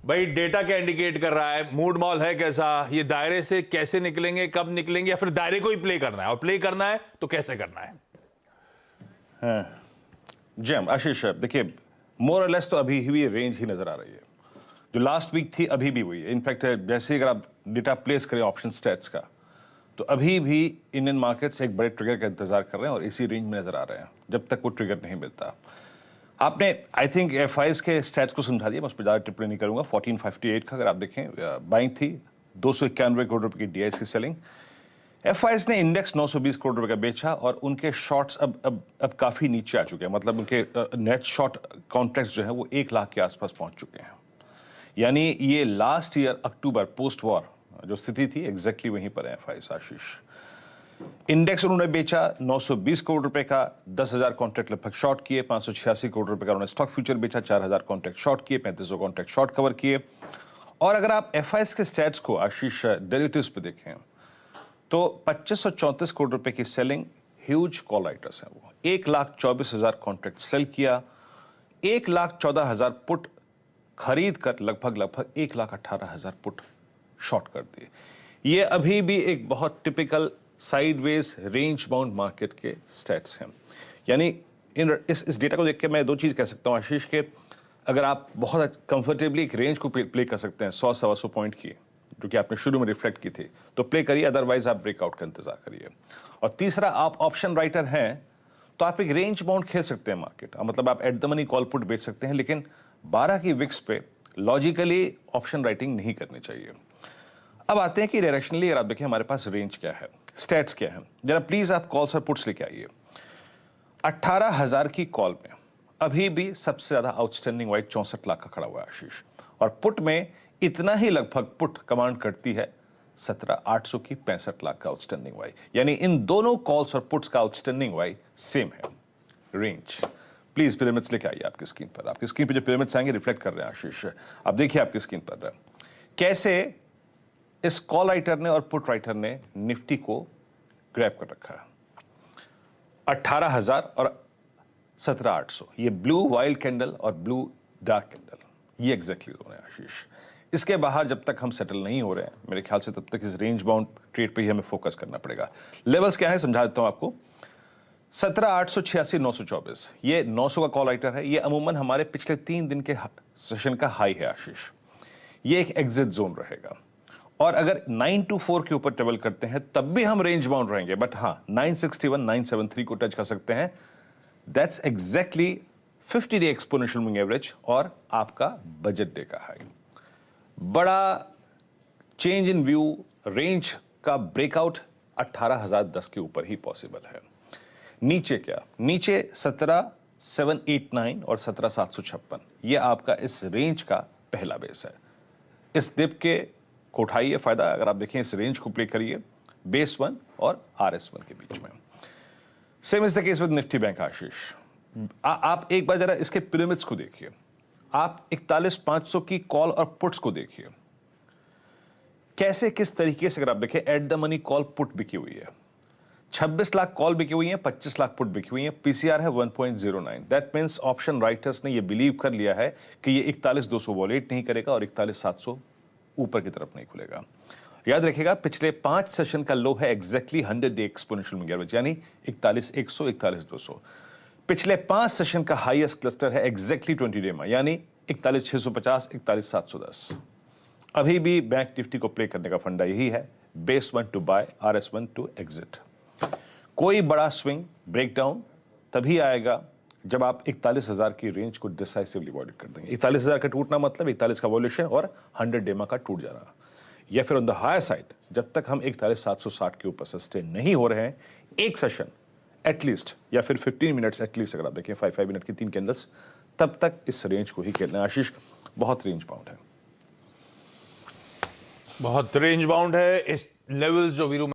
भाई डेटा क्या इंडिकेट कर रहा है, मूड मॉल है कैसा, ये दायरे से कैसे निकलेंगे, कब निकलेंगे, या फिर दायरे को ही प्ले करना है, और प्ले करना है तो कैसे करना है? जी आशीष, देखिए मोर और लेस तो अभी हुई रेंज ही नजर आ रही है। जो लास्ट वीक थी अभी भी हुई है। इनफैक्ट जैसे अगर आप डेटा प्लेस करें ऑप्शन स्टैट्स का, तो अभी भी इंडियन मार्केट्स एक बड़े ट्रिगर का इंतजार कर रहे हैं और इसी रेंज में नजर आ रहे हैं जब तक वो ट्रिगर नहीं मिलता। आपने आई थिंक एफआईज के स्टैट्स को समझा दिया, मैं उस पर ज़्यादा टिप्पणी नहीं करूंगा। 1458 का अगर आप देखें बाइंग थी, 291 करोड़ रुपए की डीआईएस की सेलिंग। एफआईज ने इंडेक्स 920 करोड़ रुपए का बेचा और उनके शॉर्ट्स अब काफ़ी नीचे आ चुके हैं। मतलब उनके नेट शॉर्ट कॉन्ट्रैक्ट्स जो है वो 1 लाख के आसपास पहुंच चुके हैं। यानी ये लास्ट ईयर अक्टूबर पोस्ट वॉर जो स्थिति थी एग्जैक्टली वहीं पर है एफआईज। आशीष, इंडेक्स उन्होंने बेचा 920 करोड़ रुपए का, 10,000 कॉन्ट्रैक्ट लगभग शॉर्ट किए, 586 करोड़ रुपए का उन्होंने स्टॉक फ्यूचर बेचा, 4,000 कॉन्ट्रैक्ट शॉर्ट किए, 3500 कॉन्ट्रैक्ट शॉर्ट कवर किए। और अगर आप एफआईज के स्टैट्स को आशीष डेरिवेटिव्स पे देखें तो 2534 करोड़ रुपए की सेलिंग, ह्यूज कॉल राइटर्स हैं वो, 1,24,000 कॉन्ट्रैक्ट सेल किया, 1,14,000 पुट खरीद कर लगभग 1,18,000 पुट शॉर्ट कर दिए। ये अभी भी एक बहुत typical sideways range bound market के स्टैट्स हैं। यानी इस डेटा को देख के मैं दो चीज़ कह सकता हूँ आशीष के, अगर आप बहुत कंफर्टेबली एक रेंज को प्ले कर सकते हैं 100-125 पॉइंट की, जो कि आपने शुरू में रिफ्लेक्ट की थी, तो प्ले करिए, अदरवाइज आप ब्रेकआउट का इंतजार करिए। और तीसरा, आप ऑप्शन राइटर हैं तो आप एक रेंज बाउंड खेल सकते हैं मार्केट, मतलब आप at the money call put बेच सकते हैं, लेकिन 12 की विक्स पे लॉजिकली ऑप्शन राइटिंग नहीं करनी चाहिए। अब आते हैं कि डायरेक्शनली अगर आप देखें हमारे पास रेंज क्या है, स्टैट्स क्या है। जरा प्लीज आप कॉल्स और पुट्स लेके आइए। 18,000 की कॉल में अभी भी सबसे ज्यादा आउटस्टैंडिंग वाइट 64 लाख का खड़ा हुआ है आशीष, और पुट में इतना ही लगभग पुट कमांड करती है 17,800 की 65 लाख का आउटस्टैंडिंग वाई। यानी इन दोनों कॉल्स और पुट्स का आउटस्टैंडिंग वाई सेम है। रेंज प्लीज पिरामिड्स लेके आइए आपकी स्क्रीन पर। आपकी स्क्रीन पर जो पिरामिड्स आएंगे रिफ्लेक्ट कर रहे हैं आशीष, आप देखिए आपकी स्क्रीन पर कैसे इस कॉल राइटर ने और पुट राइटर ने निफ्टी को ग्रैब कर रखा है। 18,000 और 17,800, ये ब्लू वाइल्ड कैंडल और ब्लू डार्क कैंडल, ये एग्जैक्टली जोन है आशीष। इसके बाहर जब तक हम सेटल नहीं हो रहे हैं मेरे ख्याल से, तब तक इस रेंज बाउंड ट्रेड पे ही हमें फोकस करना पड़ेगा। लेवल्स क्या है समझा देता हूं आपको। 17,886, 924, ये 900 का कॉल राइटर है। ये अमूमन हमारे पिछले 3 दिन के सेशन का हाई है आशीष। ये एक एग्जिट जोन रहेगा, और अगर 924 के ऊपर ट्रेवल करते हैं तब भी हम रेंज बाउंड रहेंगे, बट हाँ 961, 973 को टच कर सकते हैं। That's exactly 50 day exponential moving average और आपका बजट डे का हाई। बड़ा चेंज इन व्यू, रेंज का ब्रेकआउट 18,010 के ऊपर ही पॉसिबल है। नीचे क्या, नीचे 17,789 और 17,756, यह आपका इस रेंज का पहला बेस है। इस डिप के को उठाइए फायदा, अगर आप देखें इस रेंज को प्ले करिए बेस 1 और RS1 के बीच में। Same is the case with Nifty bank Ashish. आप एक बार जरा इसके पिरामिड्स को देखिए, आप 41,500 की कॉल और पुट्स को देखिए, कैसे किस तरीके से अगर आप देखें at the money call put बिकी हुई है। 26 लाख कॉल बिकी हुई है, 25 लाख पुट बिकी हुई है, पीसीआर है 1.09। दैट मीन्स ऑप्शन राइटर्स ने यह बिलीव कर लिया है कि ये 41,200 वॉलेट नहीं करेगा और 41,700 ऊपर की तरफ नहीं खुलेगा। याद रखिएगा पिछले 5 सेशन का लो है exactly 100 day exponential moving average, यानी 41,100, 41,200। पिछले 5 सेशन का हाईएस्ट क्लस्टर है एग्जैक्टली 20 डे में, यानी 41,650, 41,710। अभी भी बैंक निफ्टी को प्ले करने का फंडा यही है, base 1 to by, RS1 to exit. कोई बड़ा स्विंग ब्रेकडाउन तभी आएगा जब आप 41,000 की रेंज को डिसाइसिवली अवॉइड कर देंगे। 41,000 का टूटना मतलब 41 का वॉल्यूशन और 100 डेमा का टूट जाना, या फिर ऑन द हायर साइड जब तक हम 41,760 के ऊपर सस्टेन नहीं हो रहे हैं एक सेशन एटलीस्ट, या फिर 15 मिनट्स एटलीस्ट, अगर आप देखें 5 मिनट की 3 कैंडल्स, तब तक इस रेंज को ही खेलना है आशीष। बहुत रेंज बाउंड है, बहुत रेंज बाउंड है इस लेवल जो वीरू